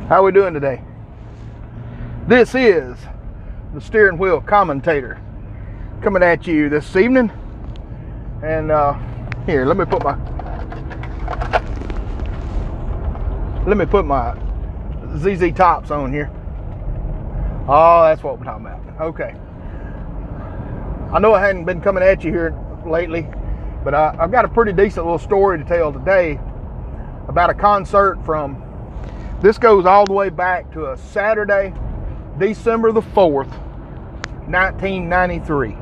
How we doing today? This is the Steering Wheel Commentator coming at you this evening. And here, let me put my ZZ Tops on here. Oh, that's what we're talking about. Okay. I know I hadn't been coming at you here lately, but I've got a pretty decent little story to tell today about a concert from, this goes all the way back to a Saturday, December the 4th, 1993.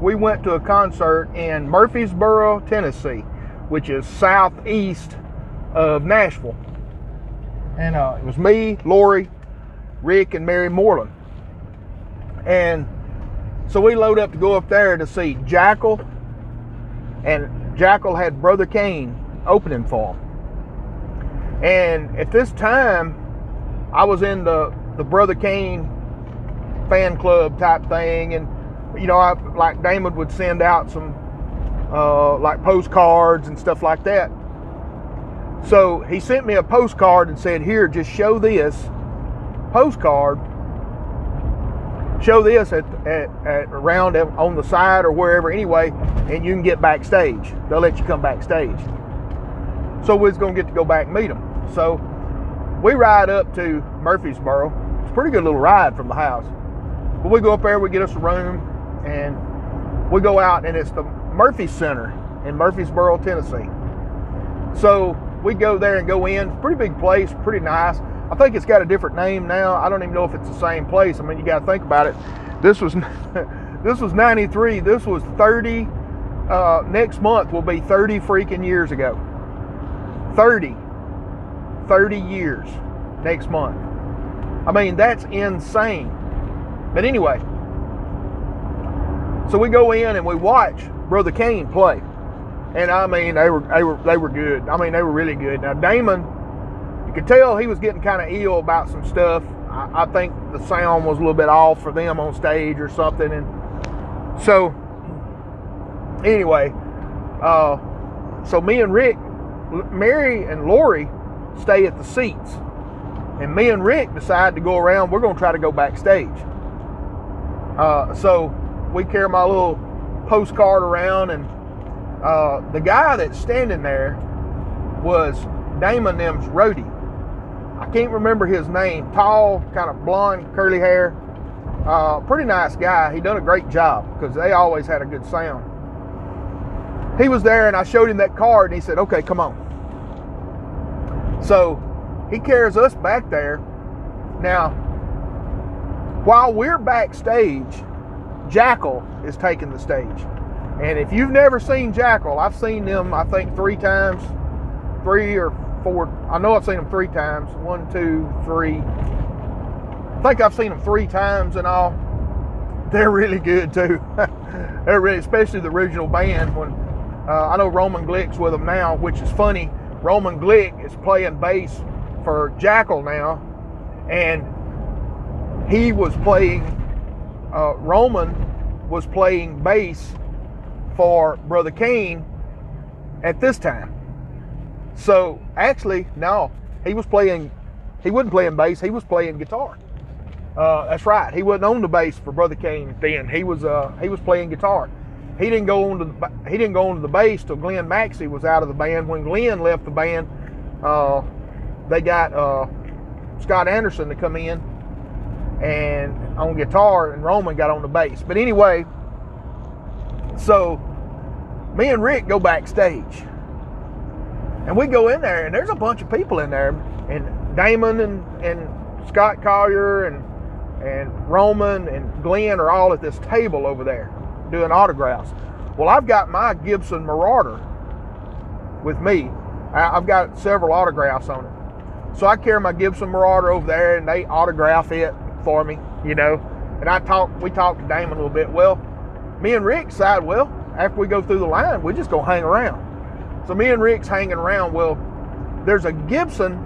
We went to a concert in Murphreesboro, Tennessee, which is southeast of Nashville. And it was me, Lori, Rick, and Mary Moreland. And so we load up to go up there to see Jackyl, and Jackyl had Brother Kane opening for him. And at this time, I was in the Brother Kane fan club type thing, and like Damon would send out some like postcards and stuff like that. So he sent me a postcard and said, "Here, just show this postcard. Show this at around on the side or wherever anyway, and you can get backstage. They'll let you come backstage." So we was gonna get to go back and meet them. So we ride up to Murphreesboro. It's a pretty good little ride from the house. But we go up there, we get us a room, and we go out, and it's the Murphy Center in Murphreesboro, Tennessee. So we go there and go in. Pretty big place, pretty nice. I think it's got a different name now. I don't even know if it's the same place. I mean, you got to think about it. This was 93. This was 30. Next month will be 30 freaking years ago. 30 years next month. I mean, that's insane. But anyway, so we go in and we watch Brother Kane play. And I mean, they were good. I mean, they were really good. Now Damon, you could tell he was getting kind of ill about some stuff. I think the sound was a little bit off for them on stage or something. And so anyway, so me and Rick, Mary and Lori stay at the seats, and me and Rick decide to go around. We're going to try to go backstage. So we carry my little postcard around, and the guy that's standing there was Damon them's roadie. I can't remember his name. Tall, kind of blonde, curly hair. Pretty nice guy. He done a great job because they always had a good sound. He was there, and I showed him that card, and he said, "Okay, come on." So he carries us back there. Now, while we're backstage, Jackyl is taking the stage. And if you've never seen Jackyl, I've seen them, I think, 3 times, 3 or 4. I know I've seen them 3 times. 1, 2, 3. I think I've seen them 3 times in all. They're really good too. They're really, especially the original band. When I know Roman Glick's with them now, which is funny. Roman Glick is playing bass for Jackyl now, and he was playing. Roman was playing bass for Brother Kane at this time. So actually, no, he wasn't playing bass. He was playing guitar. That's right. He wasn't on the bass for Brother Kane then. He was playing guitar. He didn't go on to the bass till Glenn Maxey was out of the band. When Glenn left the band, they got Scott Anderson to come in and on guitar, and Roman got on the bass. But anyway, so me and Rick go backstage, and we go in there, and there's a bunch of people in there, and Damon and Scott Collier and Roman and Glenn are all at this table over there doing autographs. Well, I've got my Gibson Marauder with me. I've got several autographs on it. So I carry my Gibson Marauder over there, and they autograph it for me, And we talked to Damon a little bit. Well, me and Rick decided, well, after we go through the line, we're just going to hang around. So me and Rick's hanging around. Well, there's a Gibson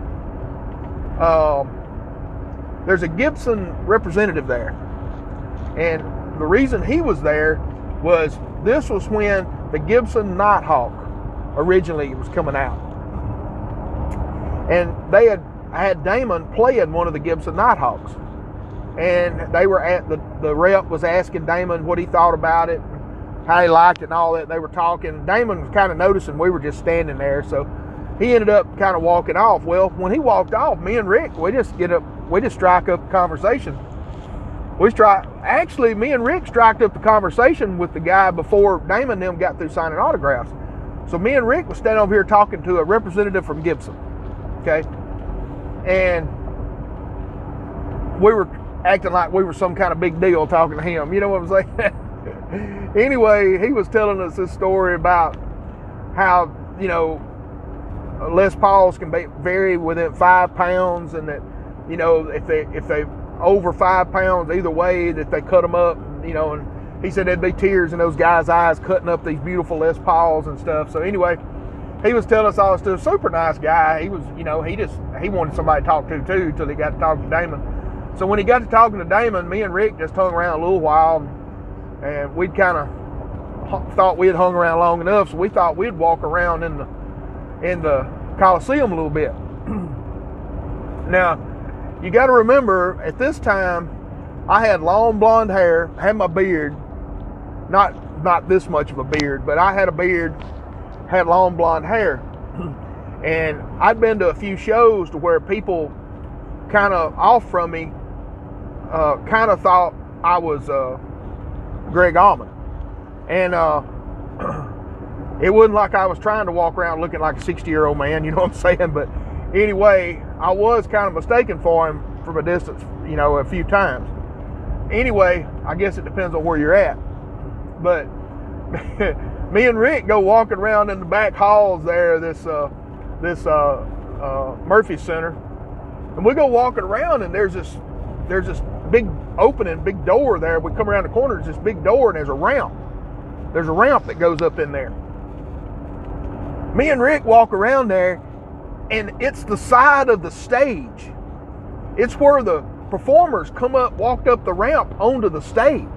representative there. And the reason he was there was this was when the Gibson Nighthawk originally was coming out. and I had Damon playing one of the Gibson Nighthawks, and they were at the rep was asking Damon what he thought about it, how he liked it, and all that. They were talking. Damon was kind of noticing we were just standing there, so he ended up kind of walking off. Well, when he walked off, me and Rick, we just strike up a conversation. Me and Rick striked up the conversation with the guy before Damon and them got through signing autographs. So me and Rick was standing over here talking to a representative from Gibson, okay? And we were acting like we were some kind of big deal talking to him, you know what I'm saying? Anyway, he was telling us this story about how, you know, Les Pauls can vary within 5 pounds, and that, you know, if they over 5 pounds either way, that they cut them up, you know. And he said there'd be tears in those guys' eyes cutting up these beautiful Les Pauls and stuff. So anyway, he was telling us all this stuff. Super nice guy. He was, you know, he wanted somebody to talk to too till he got to talk to Damon. So when he got to talking to Damon, me and Rick just hung around a little while, and we'd kind of thought we had hung around long enough, so we thought we'd walk around in the Coliseum a little bit. Now, you got to remember, at this time, I had long blonde hair, had my beard, not this much of a beard, but I had a beard, had long blonde hair. And I'd been to a few shows to where people kind of off from me kind of thought I was Greg Allman. And it wasn't like I was trying to walk around looking like a 60-year-old man, you know what I'm saying? But anyway, I was kind of mistaken for him from a distance, you know, a few times. Anyway, I guess it depends on where you're at. But me and Rick go walking around in the back halls there, this Murphy Center, and we go walking around, and there's this big opening, big door there. We come around the corner, there's this big door, and there's a ramp. There's a ramp that goes up in there. Me and Rick walk around there, and it's the side of the stage. It's where the performers walked up the ramp onto the stage.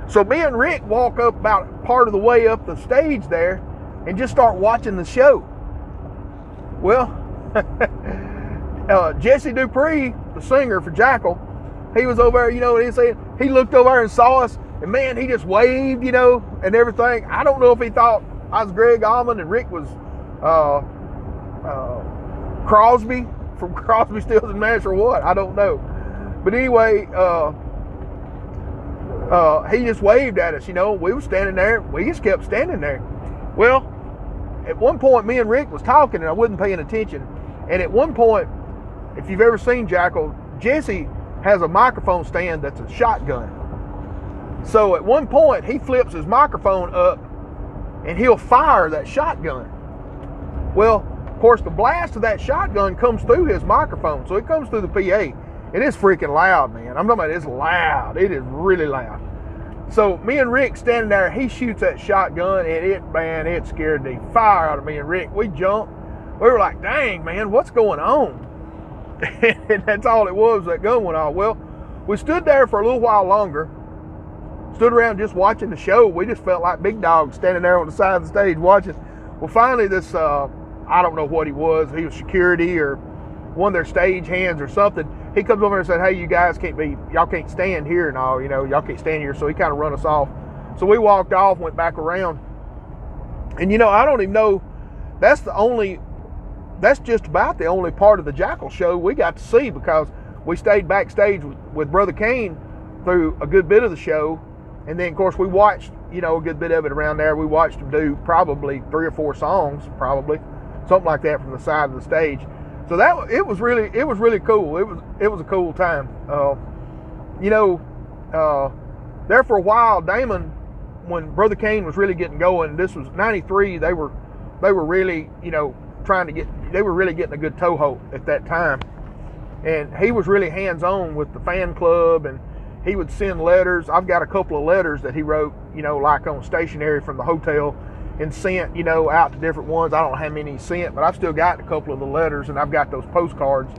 So me and Rick walk up about part of the way up the stage there and just start watching the show. Well, Jesse Dupree, the singer for Jackyl, he was over there, you know what he said? He looked over there and saw us, and man, he just waved, you know, and everything. I don't know if he thought I was Greg Allman and Rick was Crosby from Crosby, Stills and Nash, or what. I don't know. But anyway, he just waved at us, you know. We were standing there. We just kept standing there. Well, at one point, me and Rick was talking, and I wasn't paying attention. And at one point, if you've ever seen Jackyl, Jesse has a microphone stand that's a shotgun. So at one point, he flips his microphone up, and he'll fire that shotgun. Well, of course, the blast of that shotgun comes through his microphone. So it comes through the PA. And it's freaking loud, man. I'm talking about it's loud. It is really loud. So me and Rick standing there, he shoots that shotgun, and it scared the fire out of me and Rick. We jumped. We were like, dang, man, what's going on? And that's all it was, that gun went off. Well, we stood there for a little while longer, stood around just watching the show. We just felt like big dogs standing there on the side of the stage watching. Well, finally this, I don't know what he was security or one of their stage hands or something. He comes over and said, hey, you guys y'all can't stand here and all, you know, y'all can't stand here. So he kind of run us off. So we walked off, went back around. And, you know, I don't even know, that's just about the only part of the Jackyl show we got to see, because we stayed backstage with Brother Kane through a good bit of the show. And then, of course, we watched, you know, a good bit of it around there. We watched him do probably 3 or 4 songs, probably, something like that, from the side of the stage. So it was really cool. It was a cool time. You know, there for a while, Damon, when Brother Kane was really getting going, this was 93, they were really, you know, they were really getting a good toehold at that time. And he was really hands-on with the fan club, and he would send letters. I've got a couple of letters that he wrote, you know, like on stationery from the hotel, and sent, you know, out to different ones. I don't know how many he sent, but I've still got a couple of the letters, and I've got those postcards.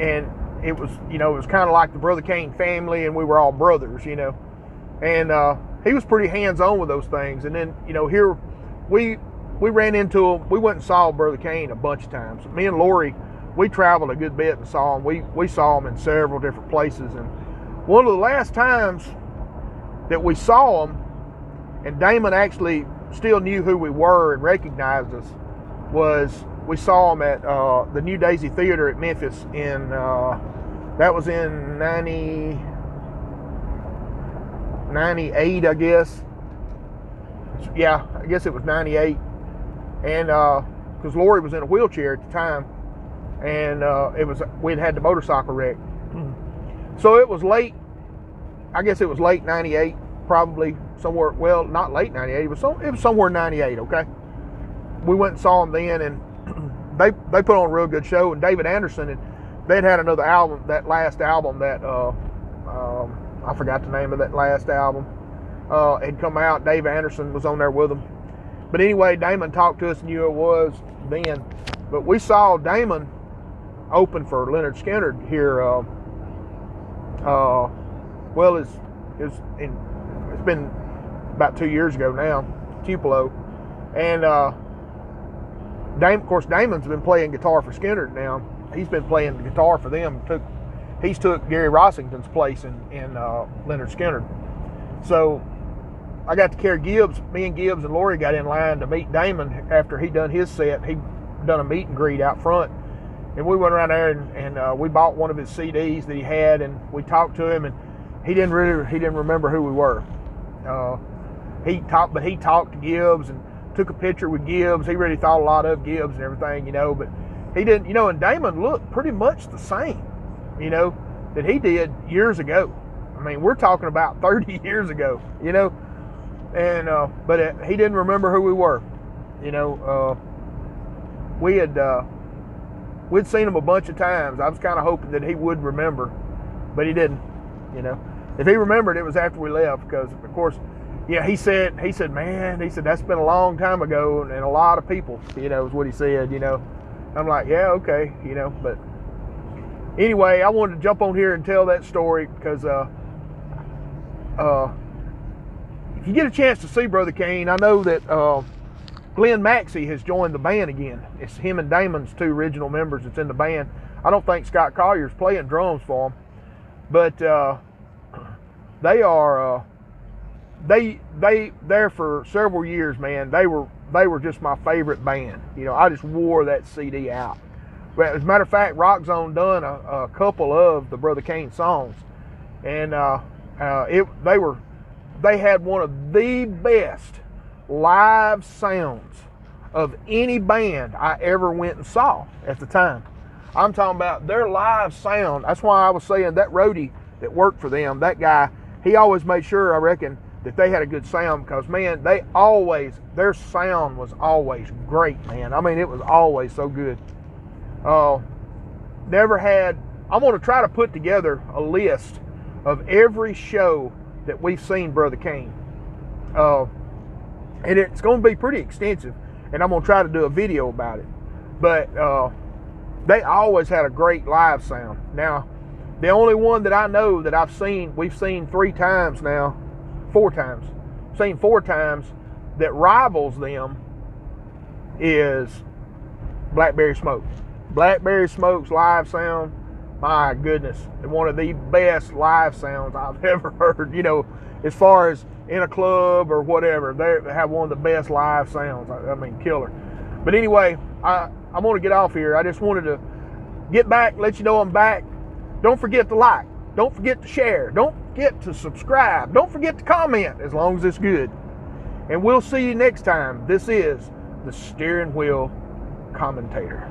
And it was, you know, it was kind of like the Brother Kane family, and we were all brothers, you know. And he was pretty hands-on with those things. And then, you know, here we we ran into him. We went and saw Brother Kane a bunch of times. Me and Lori, we traveled a good bit and saw him. We saw him in several different places. And one of the last times that we saw him, and Damon actually still knew who we were and recognized us, was we saw him at the New Daisy Theater at Memphis in, that was in 98, I guess. Yeah, I guess it was 98. And because Lori was in a wheelchair at the time, and we'd had the motorcycle wreck. So it was late, I guess it was late 98, probably somewhere, well, not late 98, it was somewhere in 98, okay? We went and saw them then, and they put on a real good show. And David Anderson, and they'd had another album, that last album that, I forgot the name of that last album, had come out. Dave Anderson was on there with them. But anyway, Damon talked to us, knew it was then. But we saw Damon open for Leonard Skinner here, well, it's been about 2 years ago now, Tupelo. And of course, Damon's been playing guitar for Skinner now. He's been playing the guitar for them. He's took Gary Rossington's place in Leonard Skinner. So I got to carry Gibbs. Me and Gibbs and Lori got in line to meet Damon after he done his set. He done a meet and greet out front, and we went around there and we bought one of his CDs that he had, and we talked to him, and he didn't remember who we were. He talked to Gibbs and took a picture with Gibbs. He really thought a lot of Gibbs and everything, but he didn't, and Damon looked pretty much the same, that he did years ago. I mean, we're talking about 30 years ago, and but he didn't remember who we were. We'd seen him a bunch of times. I was kind of hoping that he would remember, but he didn't. If he remembered, it was after we left, because of course, he said, man, that's been a long time ago, and a lot of people, is what he said. I'm like, yeah, okay, but anyway, I wanted to jump on here and tell that story because if you get a chance to see Brother Kane, I know that Glenn Maxey has joined the band again. It's him and Damon's two original members that's in the band. I don't think Scott Collier's playing drums for them, but they are there for several years, man. They were just my favorite band. I just wore that CD out. But as a matter of fact, Rock Zone done a couple of the Brother Kane songs, and they had one of the best live sounds of any band I ever went and saw at the time. I'm talking about their live sound. That's why I was saying that roadie that worked for them, that guy, he always made sure, I reckon, that they had a good sound, because, man, their sound was always great, man. I mean, it was always so good. I'm going to try to put together a list of every show that we've seen Brother Kane. And it's going to be pretty extensive, and I'm going to try to do a video about it. But they always had a great live sound. Now, the only one that I know that we've seen 4 times, that rivals them is Blackberry Smoke. Blackberry Smoke's live sound, my goodness, one of the best live sounds I've ever heard, as far as in a club or whatever. They have one of the best live sounds. I mean, killer. But anyway, I'm going to get off here. I just wanted to get back, let you know I'm back. Don't forget to like. Don't forget to share. Don't forget to subscribe. Don't forget to comment, as long as it's good. And we'll see you next time. This is the Steering Wheel Commentator.